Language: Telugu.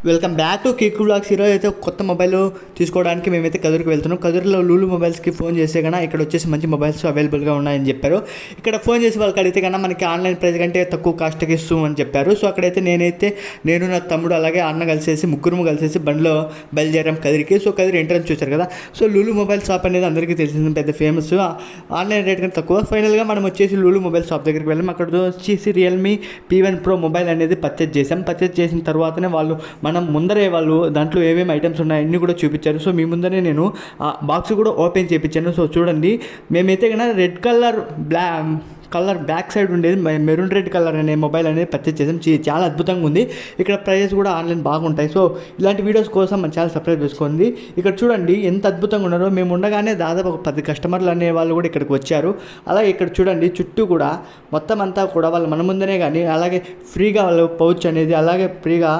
Welcome back to Kick Blogs. ఈరోజు అయితే కొత్త మొబైల్ తీసుకోవడానికి మేమైతే కదిరికి వెళ్తున్నాం. కదిరిలో లూలు మొబైల్స్కి ఫోన్ చేస్తే కన్నా ఇక్కడ వచ్చేసి మంచి మొబైల్స్ అవైలబుల్గా ఉన్నాయని చెప్పారు. ఇక్కడ ఫోన్ చేసి వాళ్ళకి అడిగితే కన్నా మనకి ఆన్లైన్ ప్రైస్ కంటే తక్కువ కాస్ట్కి ఇస్తామని చెప్పారు. సో అక్కడైతే నేను నా తమ్ముడు అలాగే అన్న కలిసేసి ముగ్గురు కలిసేసి బండిలో బయలుదేరాం కదిరికి. సో కదిరి ఎంట్రన్స్ చూశారు కదా. సో లూలు మొబైల్ షాప్ అనేది అందరికీ తెలిసింది, పెద్ద ఫేమస్, ఆన్లైన్ రేట్ కంటే తక్కువ. ఫైనల్గా మనం వచ్చేసి లూలు మొబైల్ షాప్ దగ్గరికి వెళ్ళాం. అక్కడ వచ్చేసి రియల్మీ P1 Pro మొబైల్ అనేది పర్చేజ్ చేసాం. పర్చేజ్ చేసిన తర్వాతనే వాళ్ళు మనం ముందరే వాళ్ళు దాంట్లో ఏమేమి ఐటమ్స్ ఉన్నాయి అన్నీ కూడా చూపించారు. సో మీ ముందరే నేను ఆ బాక్స్ కూడా ఓపెన్ చేయించాను. సో చూడండి, మేమైతే కన్నా రెడ్ కలర్ బ్యాక్ సైడ్ ఉండేది మెరూన్ రెడ్ కలర్ అనే మొబైల్ అనేది పర్చేజ్ చేసాం. చాలా అద్భుతంగా ఉంది. ఇక్కడ ప్రైజెస్ కూడా ఆన్లైన్ బాగుంటాయి. సో ఇలాంటి వీడియోస్ కోసం మన ఛానల్ సబ్స్క్రైబ్ చేసుకోండి. ఇక్కడ చూడండి ఎంత అద్భుతంగా ఉన్నారో. మేము ఉండగానే దాదాపు ఒక 10 కస్టమర్లు అనే వాళ్ళు కూడా ఇక్కడికి వచ్చారు. అలాగే ఇక్కడ చూడండి చుట్టూ కూడా మొత్తం అంతా కూడా వాళ్ళు మన ముందనే కానీ అలాగే ఫ్రీగా వాళ్ళు పౌచ్ అనేది అలాగే ఫ్రీగా